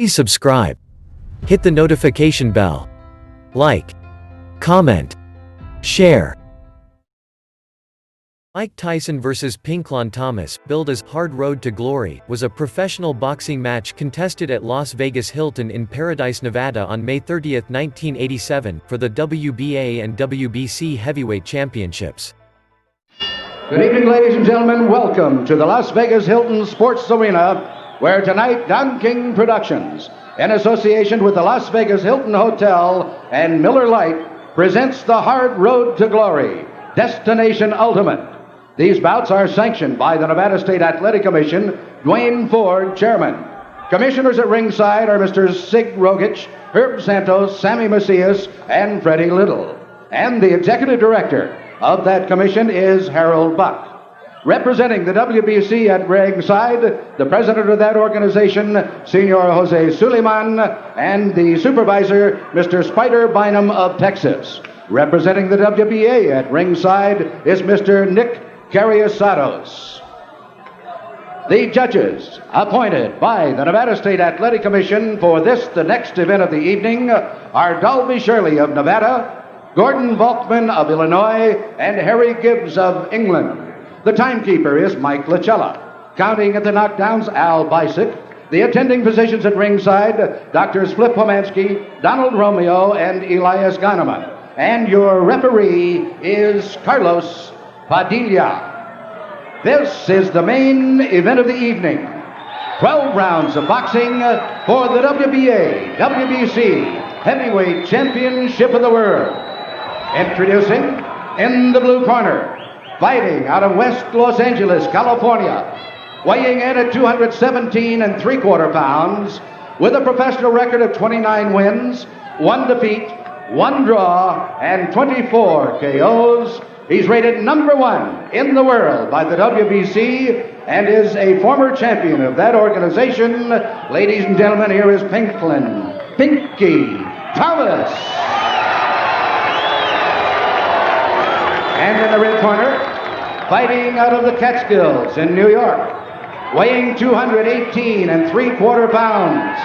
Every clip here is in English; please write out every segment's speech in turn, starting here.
Please subscribe. Hit the notification bell. Like. Comment. Share. Mike Tyson vs. Pinklon Thomas, billed as Hard Road to Glory, was a professional boxing match contested at Las Vegas Hilton in Paradise, Nevada on May 30, 1987, for the WBA and WBC heavyweight championships. Good evening, ladies and gentlemen. Welcome to the Las Vegas Hilton Sports Arena, where tonight Don King Productions, in association with the Las Vegas Hilton Hotel and Miller Lite, presents the Hard Road to Glory, Destination Ultimate. These bouts are sanctioned by the Nevada State Athletic Commission, Dwayne Ford, chairman. Commissioners at ringside are Mr. Sig Rogich, Herb Santos, Sammy Macias, and Freddie Little. And the executive director of that commission is Harold Buck. Representing the WBC at ringside, the president of that organization, Senor Jose Suleiman, and the supervisor, Mr. Spider Bynum of Texas. Representing the WBA at ringside is Mr. Nick Carriasados. The judges appointed by the Nevada State Athletic Commission for this, the next event of the evening, are Dalby Shirley of Nevada, Gordon Volkman of Illinois, and Harry Gibbs of England. The timekeeper is Mike Lachella. Counting at the knockdowns, Al Bisick. The attending physicians at ringside, Drs. Flip Pomansky, Donald Romeo, and Elias Gahneman. And your referee is Carlos Padilla. This is the main event of the evening. 12 rounds of boxing for the WBA, WBC Heavyweight Championship of the World. Introducing, in the blue corner, fighting out of West Los Angeles, California, weighing in at 217 3/4 pounds, with a professional record of 29 wins, 1 defeat, 1 draw, and 24 KOs. He's rated #1 in the world by the WBC and is a former champion of that organization. Ladies and gentlemen, here is Pinklon, Pinky Thomas. And in the red corner, fighting out of the Catskills in New York, weighing 218 3/4 pounds.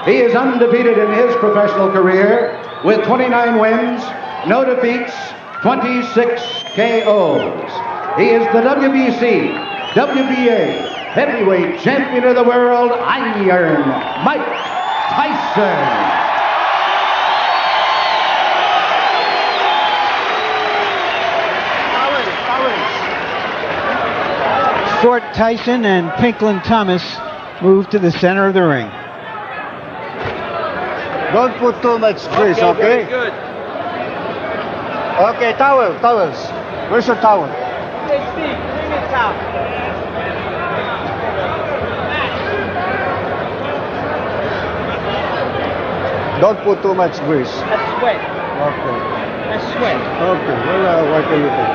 He is undefeated in his professional career with 29 wins, no defeats, 26 KOs. He is the WBC, WBA Heavyweight Champion of the World, Iron Mike Tyson. Short Tyson and Pinklon Thomas move to the center of the ring. Don't put too much grease, okay? Very good. Okay, towels. Where's your towel? Hey, Steve, bring me a towel. Don't put too much grease. That's sweat. Okay. That's sweat. Okay, well, what can you think?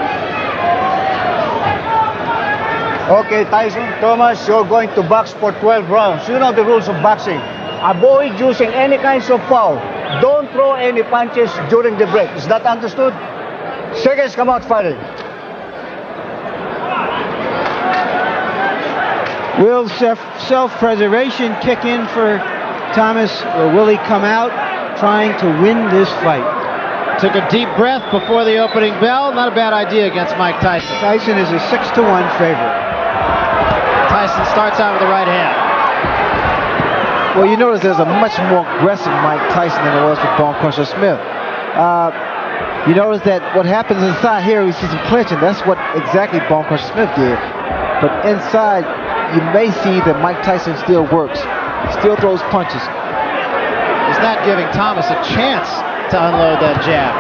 Okay, Tyson, Thomas, you're going to box for 12 rounds. You know the rules of boxing. Avoid using any kinds of foul. Don't throw any punches during the break. Is that understood? Seconds come out fighting. Will self-preservation kick in for Thomas, or will he come out trying to win this fight? Took a deep breath before the opening bell. Not a bad idea against Mike Tyson. Tyson is a 6-1 favorite. Tyson starts out with the right hand. Well, you notice there's a much more aggressive Mike Tyson than there was with Bone Crusher Smith. You notice that what happens inside here, we see some clinching. That's what exactly Bone Crusher Smith did. But inside, you may see that Mike Tyson still works. He still throws punches. He's not giving Thomas a chance to unload that jab.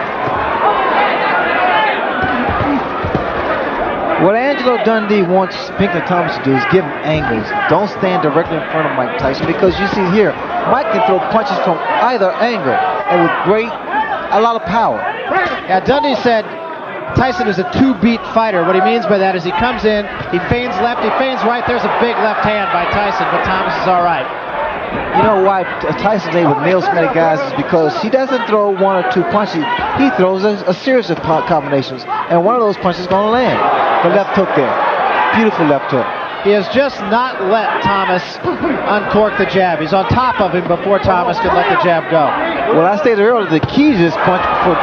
What Angelo Dundee wants Pinklon Thomas to do is give him angles. Don't stand directly in front of Mike Tyson, because you see here, Mike can throw punches from either angle and with a lot of power. Yeah, Dundee said Tyson is a two-beat fighter. What he means by that is he comes in, he feigns left, he feigns right. There's a big left hand by Tyson, but Thomas is all right. You know why Tyson's able to nail so many guys is because he doesn't throw 1 or 2 punches. He throws a series of combinations, and one of those punches is going to land. The left hook there. Beautiful left hook. He has just not let Thomas uncork the jab. He's on top of him before Thomas can let the jab go. Well, I stated earlier, the key to this punch for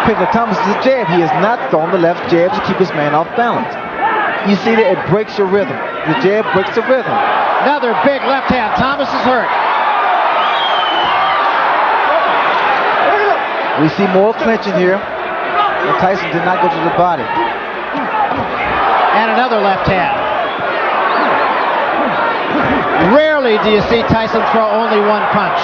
Pinklon Thomas is the jab. He has not thrown the left jab to keep his man off balance. You see that it breaks your rhythm. The jab breaks the rhythm. Another big left hand. Thomas is hurt. We see more clinching here. And Tyson did not go to the body. And another left hand. Rarely do you see Tyson throw only one punch.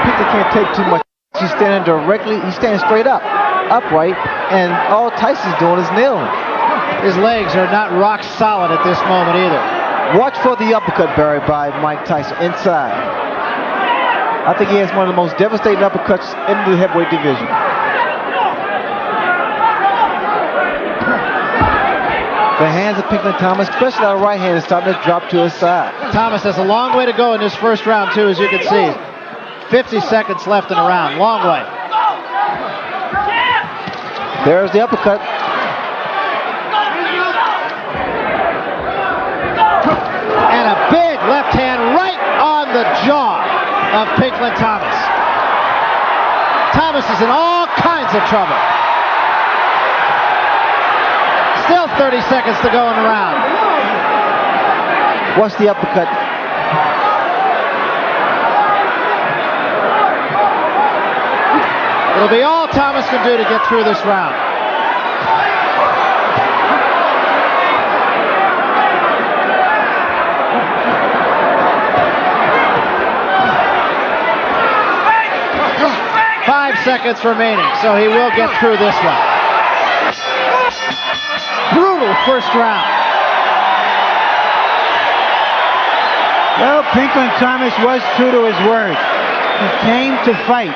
Pinklon can't take too much. He's standing directly, he's standing straight up, upright, and all Tyson's doing is nailing. His legs are not rock solid at this moment either. Watch for the uppercut, Barry, by Mike Tyson inside. I think he has one of the most devastating uppercuts in the heavyweight division. The hands of Pinklon Thomas, especially our right hand, is starting to drop to his side. Thomas has a long way to go in this first round, too, as you can see. 50 seconds left in the round. Long way. There's the uppercut. And a big left hand right on the jaw of Pinklon Thomas. Thomas is in all kinds of trouble. Still 30 seconds to go in the round. Watch the uppercut. It'll be all Thomas can do to get through this round. Five seconds remaining, so he will get through this one. Brutal first round. Well, Pinklon Thomas was true to his word. He came to fight.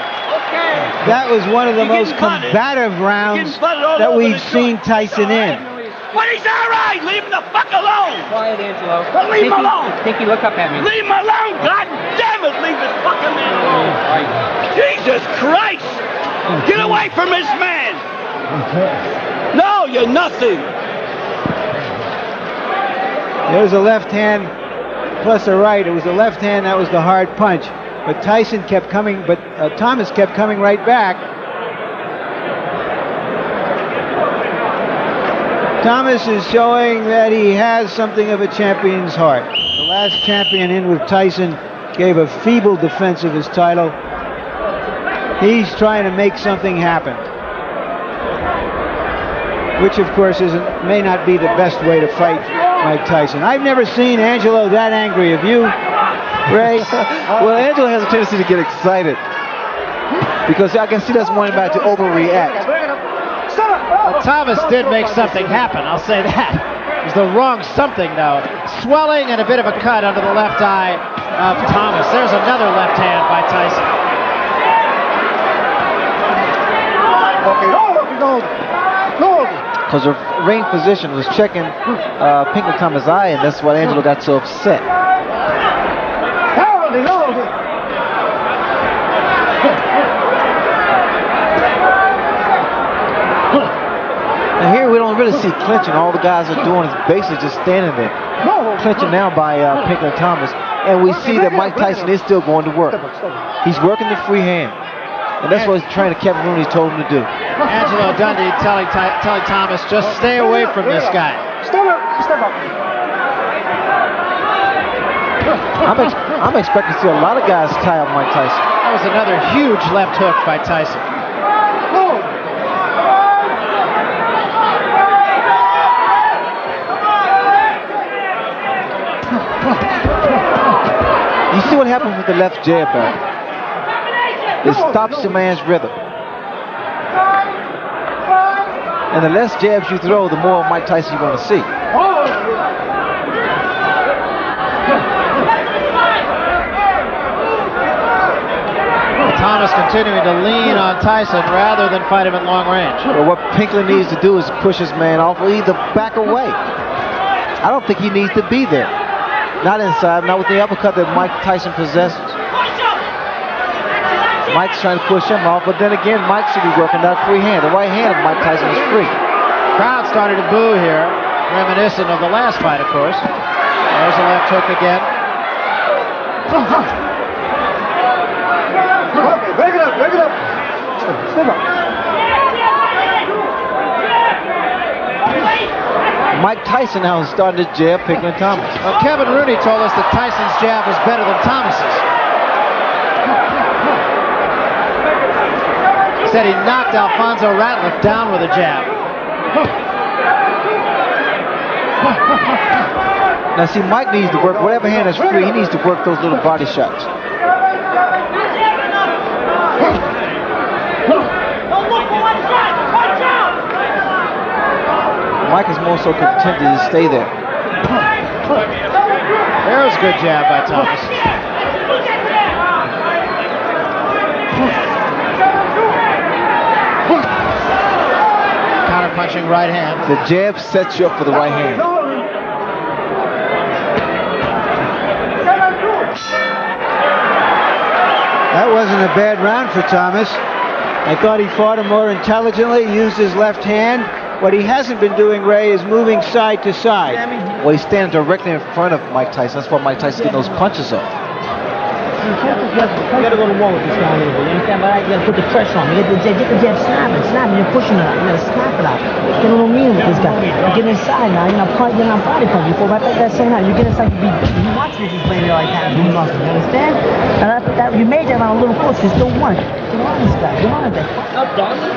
That was one of the most combative rounds that we've seen Tyson in. But he's all right. Leave him the fuck alone. Quiet, Angelo. Leave him alone. Pinky, look up at me. Leave him alone. God damn it. Leave this fucking man alone. Jesus Christ. Get away from this man. No, you're nothing. There's a left hand plus a right. It was the left hand that was the hard punch. But Tyson kept coming, but Thomas kept coming right back. Thomas is showing that he has something of a champion's heart. The last champion in with Tyson gave a feeble defense of his title. He's trying to make something happen, which of course may not be the best way to fight Mike Tyson. I've never seen Angelo that angry. Have you, Ray? Well, Angelo has a tendency to get excited because I can see that's one about to overreact. Well, Thomas did make something happen, I'll say that. It was the wrong something, though. Swelling and a bit of a cut under the left eye of Thomas. There's another left hand by Tyson. Because the ring physician was checking Pinklon Thomas' eye, and that's why Angelo got so upset. Now here we don't really see clinching. All the guys are doing is basically just standing there. Clinching now by Pinklon Thomas. And we see that Mike Tyson is still going to work. He's working the free hand. And that's what his trainer Kevin Rooney told him to do. Angelo Dundee telling Thomas, just stay away from this guy. I'm expecting to see a lot of guys tie up Mike Tyson. That was another huge left hook by Tyson. You see what happens with the left jab back? It stops the man's rhythm. And the less jabs you throw, the more Mike Tyson you're going to see. Thomas continuing to lean on Tyson rather than fight him at long range. Well, what Pinklon needs to do is push his man off or either back away. I don't think he needs to be there. Not inside, not with the uppercut that Mike Tyson possesses. Mike's trying to push him off, but then again, Mike should be working that free hand. The right hand of Mike Tyson is free. Crowd started to boo here. Reminiscent of the last fight, of course. There's a left hook again. Okay, break it up, break it up. Step up. Mike Tyson now has started to jab Pinklon Thomas. Well, Kevin Rooney told us that Tyson's jab was better than Thomas's. He said he knocked Alfonso Ratliff down with a jab. Now see, Mike needs to work, whatever hand is free, he needs to work those little body shots. Mike is more so contented to stay there. There's a good jab by Thomas. Counter punching right hand. The jab sets you up for the right hand. That wasn't a bad round for Thomas. I thought he fought him more intelligently, used his left hand. What he hasn't been doing, Ray, is moving side to side. Well, he's standing directly in front of Mike Tyson. That's why Mike Tyson getting those punches off. You gotta go to war with this guy a little bit, you understand? But you gotta put the pressure on him. Get the jab snapping. You're pushing it out. You gotta snap it out. Get a little mean with this guy. You get inside now. You're not body punch. You fall right back that same night. You get inside, you watch me just playing there like that. You understand? And you made that round a little close. You still won. Get on this guy. Get on that.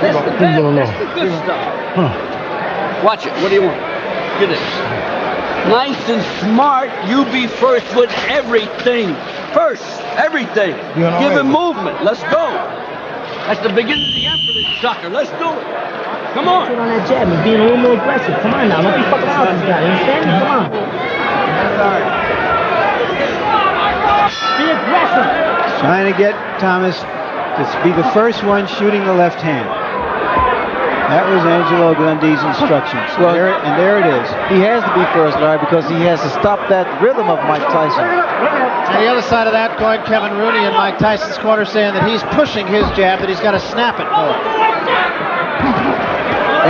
That's the good stuff. Watch it. What do you want? Get it. Nice and smart. You be first with everything. First, everything. Give him movement. Let's go. That's the beginning of the end for this sucker. Let's do it. Come on. Put on that jab and being a little more aggressive. Come on now. Don't be fucking out with this guy. You understand? Come on. Be aggressive. Trying to get Thomas to be the first one shooting the left hand. That was Angelo Dundee's instructions. Well, and there it is. He has to be first, Larry, because he has to stop that rhythm of Mike Tyson. On the other side of that coin, Kevin Rooney in Mike Tyson's corner saying that he's pushing his jab, that he's got to snap it more.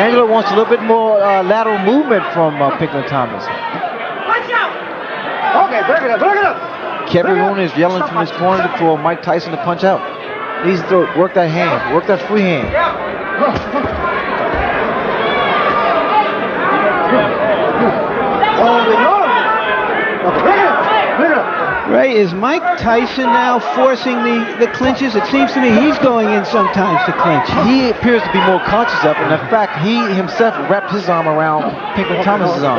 Angelo wants a little bit more lateral movement from Pinklon Thomas. Okay, break it up, break it up. Kevin Rooney is yelling from his corner for Mike Tyson to punch out. He needs to work that hand, work that free hand. Ray, is Mike Tyson now forcing the clinches? It seems to me he's going in sometimes to clinch. He appears to be more conscious of it, and in fact, he himself wrapped his arm around Pinklon Thomas's arm.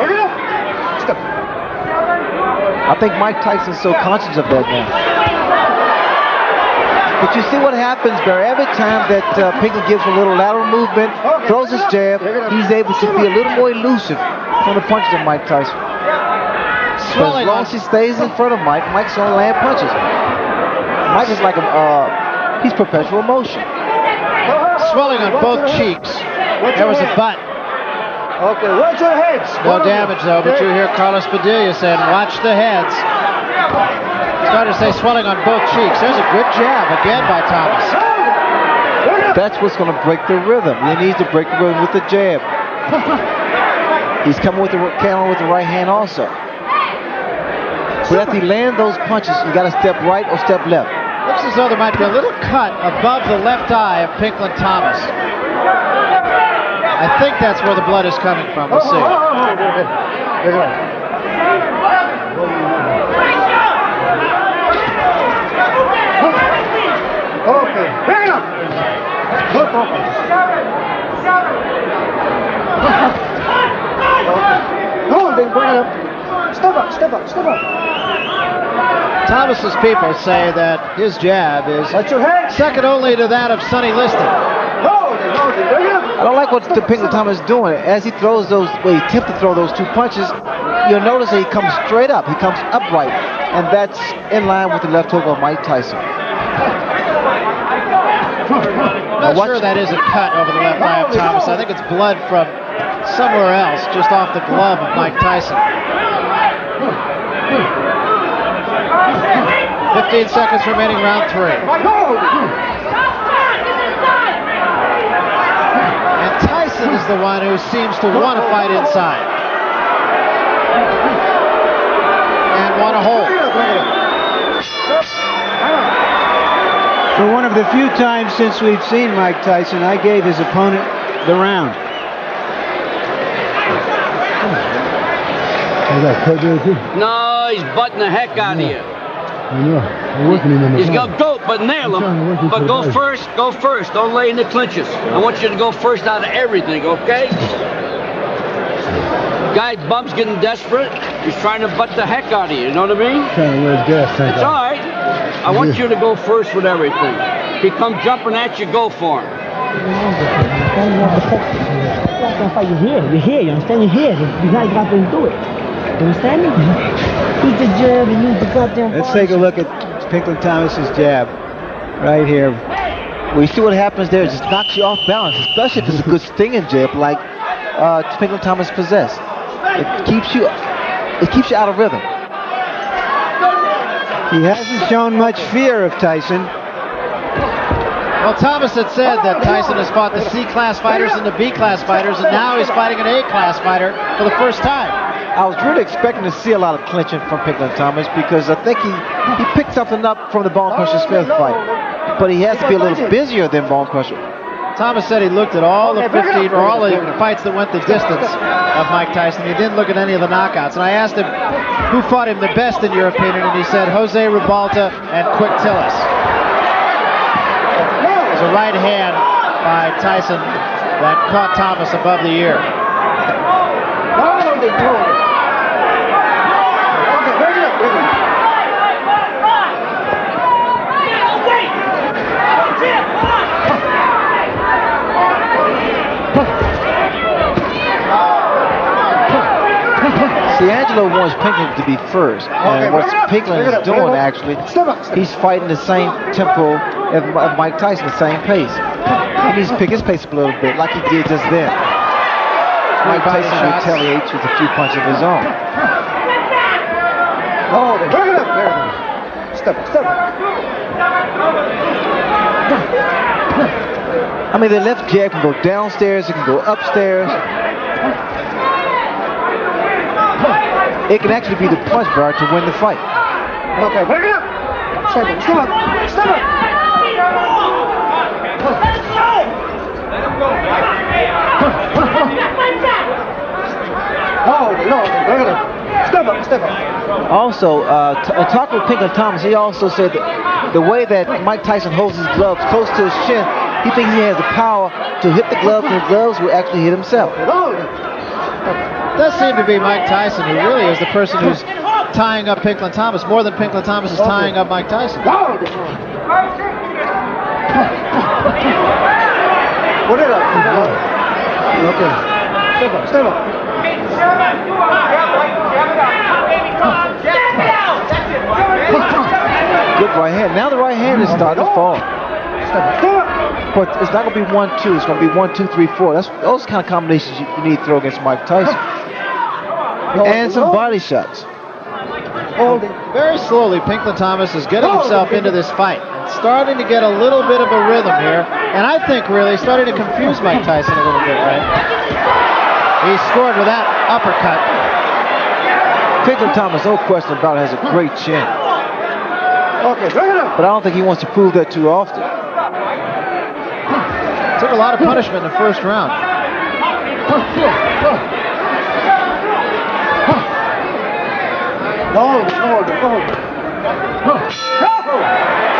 I think Mike Tyson's so conscious of that now. But you see what happens, Barry, every time that Pinklon gives a little lateral movement, throws his jab, he's able to be a little more elusive from the punches of Mike Tyson. So as long as he stays in front of Mike, Mike's gonna land punches. Mike is like he's perpetual motion. Swelling on both cheeks. There was a butt. Okay, watch your heads. No damage though, but you hear Carlos Padilla saying, watch the heads. Started to say swelling on both cheeks. There's a good jab again by Thomas. That's what's going to break the rhythm. He needs to break the rhythm with the jab. He's coming with the counter with the right hand also. But after he lands those punches, you got to step right or step left. Looks as though there might be a little cut above the left eye of Pinklon Thomas. I think that's where the blood is coming from. We'll see. Okay, bring it up. Look up. No, then bring it up. Step up, step up, step up. Thomas's people say that his jab is second only to that of Sonny Liston. I don't like what Pinklon Thomas is doing. As he throws those, well, he attempts to throw those two punches, you'll notice that he comes straight up. He comes upright. And that's in line with the left hook of Mike Tyson. I'm not sure that is a cut over the left eye of Thomas. I think it's blood from somewhere else, just off the glove of Mike Tyson. 15 seconds remaining, round 3. And Tyson is the one who seems to want to fight inside. want to hold. For one of the few times since we've seen Mike Tyson, I gave his opponent the round. No, he's butting the heck out of you. He's gonna go, but nail him. But go first. Don't lay in the clinches. I want you to go first out of everything, okay? Guy bumps getting desperate. He's trying to butt the heck out of you. You know what I mean? It's all right. I want you to go first with everything. He come jumping at you, go for him. You're here, you understand? You're here. You got to do it. You understand me? Use the jab and use the goddamn. Let's take a look at Pinklon Thomas's jab right here. Well, you see what happens there? It just knocks you off balance, especially if it's a good stinging jab like Pinklon Thomas possessed. It keeps you out of rhythm. He hasn't shown much fear of Tyson. Well, Thomas had said that Tyson has fought the C-class fighters and the B-class fighters, and now he's fighting an A-class fighter for the first time. I was really expecting to see a lot of clinching from Pinklon Thomas because I think he picked something up from the Bone Crusher Smith fight. But he has to be a little busier than Bone Crusher. Thomas said he looked at all the 15 or all the fights that went the distance of Mike Tyson. He didn't look at any of the knockouts. And I asked him who fought him the best in your opinion, and he said Jose Ribalta and Quick Tillis. It was a right hand by Tyson that caught Thomas above the ear. See, Angelo wants Pinklon to be first, and what Pinklon is doing actually, he's fighting the same tempo as Mike Tyson, the same pace. He needs to pick his pace up a little bit, like he did just then. Mike Tyson retaliates with a few punches of his own. Oh, bring it up, step up. I mean, the left jab can go downstairs, it can go upstairs. It can actually be the punch bar to win the fight. Okay, bring it up. Step up. Oh, no, bring it up. Step up. Also, talking with Pinklon Thomas, he also said that the way that Mike Tyson holds his gloves close to his shin, he thinks he has the power to hit the gloves, and the gloves will actually hit himself. It does seem to be Mike Tyson who really is the person who's tying up Pinklon Thomas more than Pinklon Thomas is tying up Mike Tyson. Put it up. Okay. Step up. Good right hand. Now the right hand is starting to fall. But it's not going to be 1-2. It's going to be 1-2-3-4. That's those kind of combinations you need to throw against Mike Tyson. And some body shots. Very slowly, Pinklon Thomas is getting himself into this fight. Starting to get a little bit of a rhythm here. And I think really starting to confuse Mike Tyson a little bit, right? He scored with that uppercut. Pinklon Thomas, no question about it, has a great chin. Okay, bring it up. But I don't think he wants to prove that too often. Took a lot of punishment in the first round.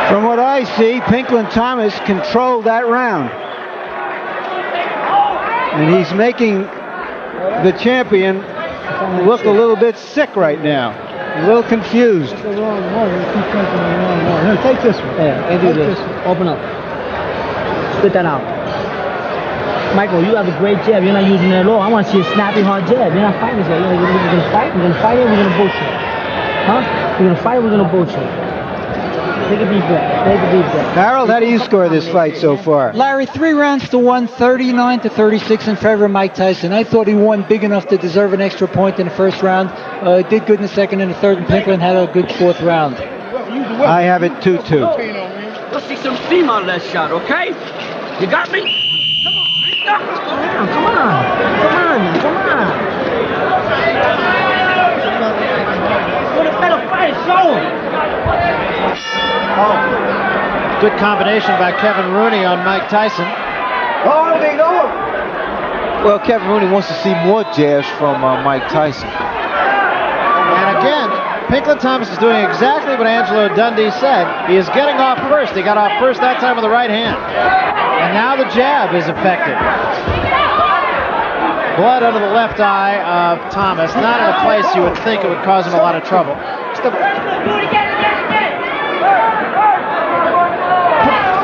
From what I see, Pinklon Thomas controlled that round. And he's making the champion look a little bit sick right now. A little confused. Take this one. Yeah, do this. Open up. Spit that out. Michael, you have a great jab. You're not using it at all. I want to see a snappy, hard jab. You're not fighting this yet. We're going to fight. We're going to fight it. We're going to bullshit. Huh? We're going to fight. We're going to bullshit. Take a deep breath. Harold, how do you score this fight so far? Larry, 3 rounds to 1, 39-36 in favor of Mike Tyson. I thought he won big enough to deserve an extra point in the first round. Did good in the second and the third, and Pinklon had a good fourth round. I have it 2-2. Let's see some steam out of that shot, okay? You got me? Come on. What a better fight. Good combination by Kevin Rooney on Mike Tyson. Well, Kevin Rooney wants to see more jabs from Mike Tyson. And again, Pinklon Thomas is doing exactly what Angelo Dundee said. He is getting off first. He got off first that time with the right hand. And now the jab is effective. Blood under the left eye of Thomas. Not in a place you would think it would cause him a lot of trouble.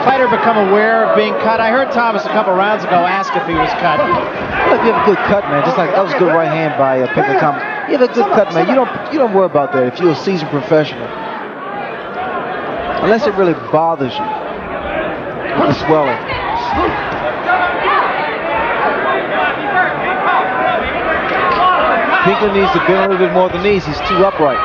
Fighter become aware of being cut. I heard Thomas a couple rounds ago ask if he was cut. Look, you have a good cut, man. Just like that was a good right hand by Pinklon Thomas. You have a good cut, man. You don't worry about that if you're a seasoned professional. Unless it really bothers you with the swelling. Pinklon needs to bend a little bit more than these. He's too upright.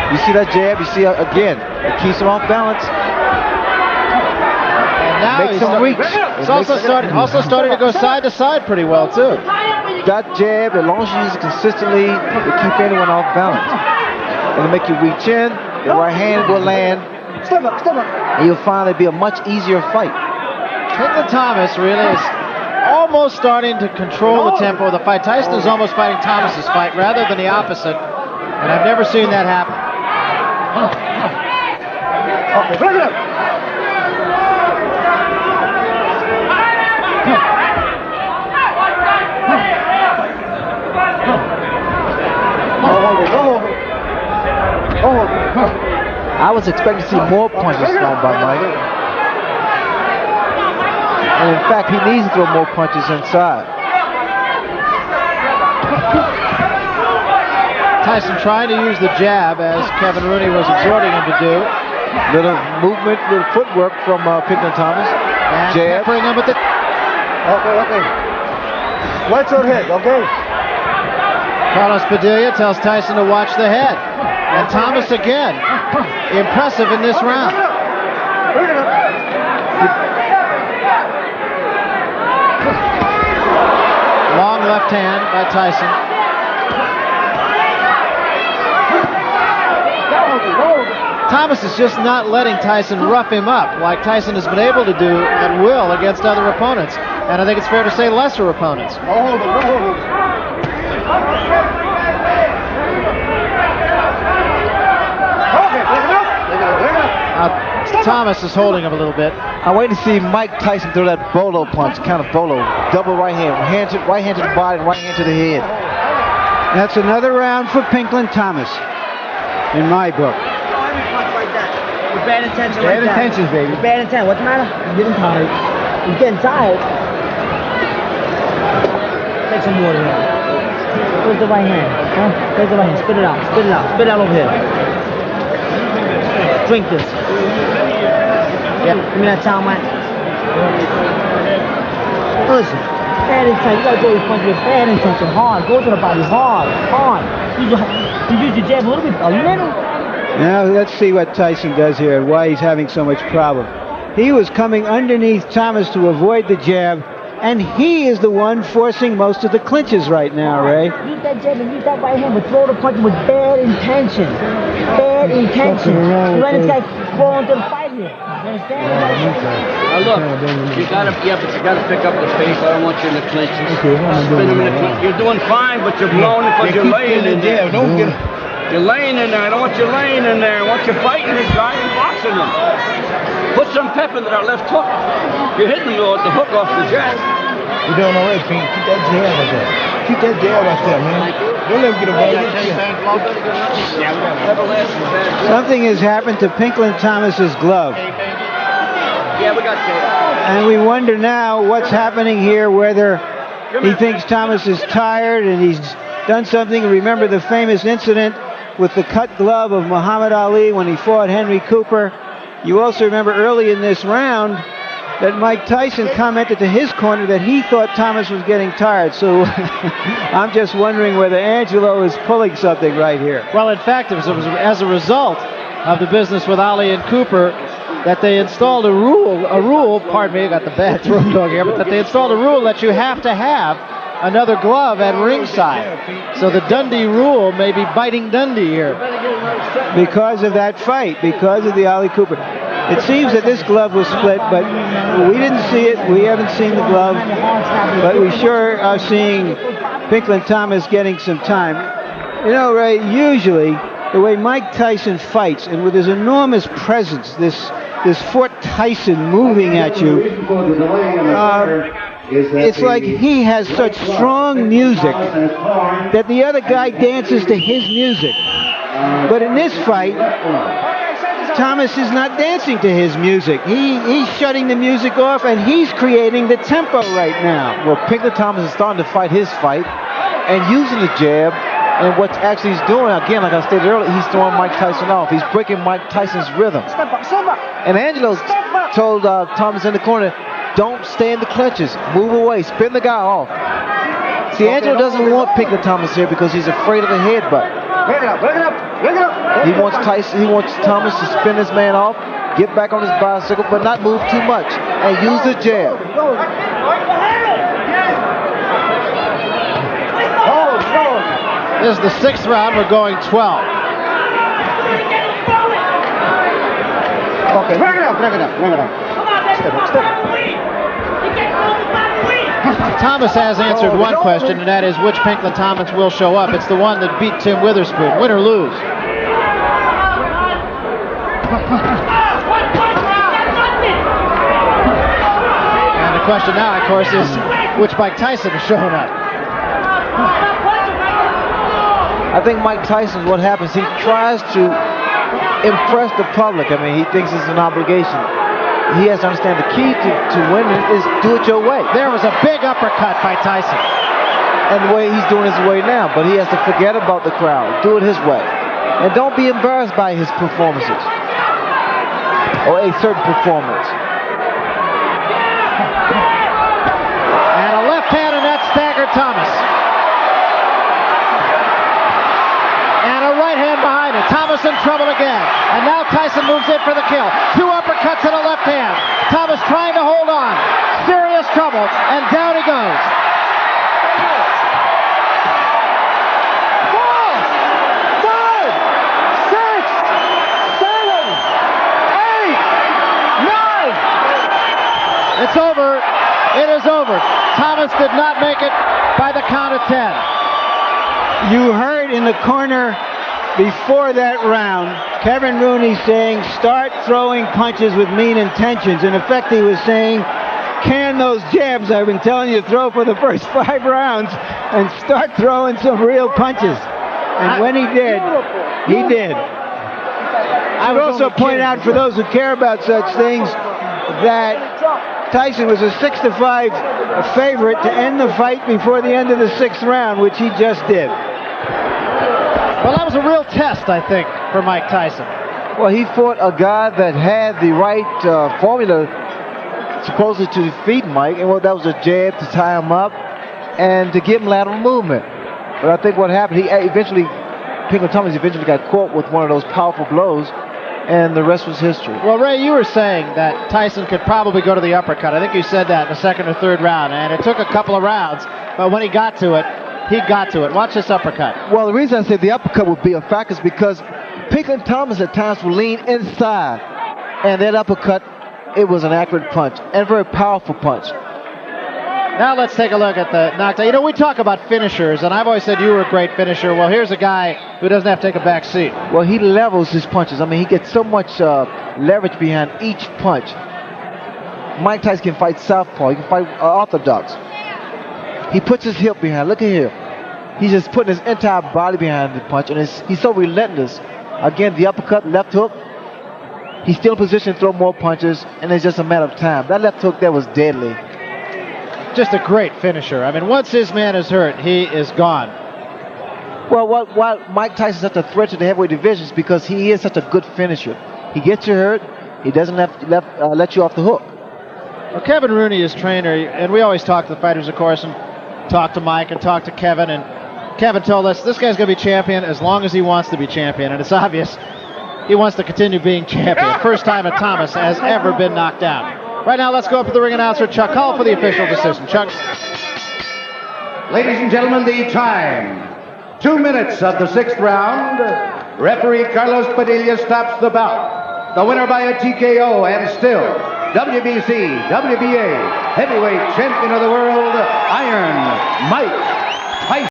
You see that jab? You see, again, it keeps him off balance. And now makes him reach. It's also starting to go side to side pretty well, too. That jab, as long as you use it consistently, will keep anyone off balance. It'll make you reach in, the right hand will land, and you'll find it'll be a much easier fight. Pinklon Thomas really is almost starting to control the tempo of the fight. Tyson is almost fighting Thomas's fight rather than the opposite, and I've never seen that happen. Okay, bring it up. I was expecting to see more punches thrown by Mike. And in fact, he needs to throw more punches inside. Tyson trying to use the jab as Kevin Rooney was exhorting him to do. Little movement, little footwork from Pinklon Thomas. And jab. peppering him with the... Okay. Watch your head, okay? Carlos Padilla tells Tyson to watch the head. And Thomas again, impressive in this round. Long left hand by Tyson. Thomas is just not letting Tyson rough him up like Tyson has been able to do at will against other opponents. And I think it's fair to say lesser opponents. Thomas is holding him a little bit. I'm waiting to see Mike Tyson throw that bolo punch, kind of bolo, double right hand to the body and right hand to the head. That's another round for Pinklon Thomas, in my book. With bad intentions. Bad intentions, baby. With bad intent. What's the matter? I'm getting tired. He's getting tired. Take some water here. Where's the right hand? Huh? Where's the right hand? Spit it out. Spit it out. Spit it out over here. Drink this. Yeah. Give me that towel, man. Listen. Bad intention. You gotta go with punch with bad intention. Hard. Go to the body. Hard. You use your jab a little bit. A little. Now let's see what Tyson does here and why he's having so much problem. He was coming underneath Thomas to avoid the jab, and he is the one forcing most of the clinches right now, Ray. Use that jab and use that right hand, but throw the punch with bad intention. Bad intention. You let this guy fall into the fight here. You understand? Now look, you gotta pick up the pace. I don't want you in the clinches. Spin him in the clinch. You're doing fine, but you're blowing it because you're laying in there. Don't get. You're laying in there. I don't want you laying in there. I want you fighting this guy and boxing him. Put some pep into that left hook. You're hitting him with the hook off the jab. You're doing all right, Pink. Keep that jab right there. Keep that jab right there, man. Don't let him get away with it. Something has happened to Pinklon Thomas's glove. Yeah, we got that. And we wonder now what's happening here, whether he thinks Thomas is tired and he's done something. Remember the famous incident with the cut glove of Muhammad Ali when he fought Henry Cooper. You also remember early in this round that Mike Tyson commented to his corner that he thought Thomas was getting tired. So I'm just wondering whether Angelo is pulling something right here. Well, in fact, it was as a result of the business with Ali and Cooper that they installed a rule, pardon me, I got the bad throat dog here, but that they installed a rule that you have to have another glove at ringside. So the Dundee rule may be biting Dundee here. Because of that fight, because of the Ali Cooper. It seems that this glove was split, but we didn't see it. We haven't seen the glove, but we sure are seeing Pinklon Thomas getting some time. You know, Ray, usually the way Mike Tyson fights, and with his enormous presence, this Fort Tyson moving at you, it's like he has such strong music that the other guy dances to his music. But in this fight, Thomas is not dancing to his music. He's shutting the music off, and he's creating the tempo right now. Well, Pinklon Thomas is starting to fight his fight and using the jab. And what actually he's doing, again, like I stated earlier, he's throwing Mike Tyson off. He's breaking Mike Tyson's rhythm. And Angelo told Thomas in the corner, don't stay in the clinches. Move away. Spin the guy off. See, Angelo doesn't want Pinklon Thomas here because he's afraid of a headbutt. He wants Thomas to spin his man off, get back on his bicycle, but not move too much, and use the jab. This is the 6th round. We're going 12. Okay, bring it up. Step up. Thomas has answered one question, and that is which Pinklon Thomas will show up. It's the one that beat Tim Witherspoon, win or lose. And the question now, of course, is which Mike Tyson is showing up. I think Mike Tyson, what happens, he tries to impress the public. I mean, he thinks it's an obligation. He has to understand the key to winning is do it your way. There was a big uppercut by Tyson. And the way he's doing his way now, but he has to forget about the crowd. Do it his way. And don't be embarrassed by his performances. Or a certain performance. And a left hand, and that's staggered Thomas. And a right hand behind it. Thomas in trouble again. And now Tyson moves in for the kill. 2 uppercuts and a left hand. Thomas trying to hold on. Serious trouble. And down he goes. 4, 5, 6, 7, 8, 9. It's over. It is over. Thomas did not make it by the count of 10. You heard in the corner before that round, Kevin Rooney saying, start throwing punches with mean intentions. In effect, he was saying, can those jabs I've been telling you to throw for the first 5 rounds and start throwing some real punches. And when he did, he did. I would also point out for those who care about such things that Tyson was a 6-5 favorite to end the fight before the end of the 6th round, which he just did. Well, that was a real test, I think, for Mike Tyson. Well, he fought a guy that had the right formula supposedly to defeat Mike, and that was a jab to tie him up and to give him lateral movement. But I think what happened, Pinklon Thomas eventually got caught with one of those powerful blows, and the rest was history. Well, Ray, you were saying that Tyson could probably go to the uppercut. I think you said that in the 2nd or 3rd round, and it took a couple of rounds, but when he got to it, he got to it. Watch this uppercut. Well, the reason I said the uppercut would be a factor is because Pinklon Thomas at times will lean inside, and that uppercut, it was an accurate punch, and a very powerful punch. Now let's take a look at the knockdown. You know, we talk about finishers, and I've always said you were a great finisher. Well, here's a guy who doesn't have to take a back seat. Well, he levels his punches. I mean, he gets so much leverage behind each punch. Mike Tyson can fight southpaw. He can fight orthodox. He puts his hip behind. Look at here. He's just putting his entire body behind the punch, and he's so relentless. Again, the uppercut, left hook. He's still in position to throw more punches, and it's just a matter of time. That left hook there was deadly. Just a great finisher. I mean, once his man is hurt, he is gone. Well, why Mike Tyson's such a threat to the heavyweight division is because he is such a good finisher. He gets you hurt. He doesn't let you off the hook. Well, Kevin Rooney is trainer, and we always talk to the fighters, of course, and talk to Mike and talk to Kevin. And Kevin told us this guy's going to be champion as long as he wants to be champion. And it's obvious he wants to continue being champion. First time that Thomas has ever been knocked out. Right now, let's go up to the ring announcer, Chuck Hull, for the official decision. Chuck. Ladies and gentlemen, the time. 2 minutes of the 6th round. Referee Carlos Padilla stops the bout. The winner by a TKO and still WBC, WBA, heavyweight champion of the world, Iron Mike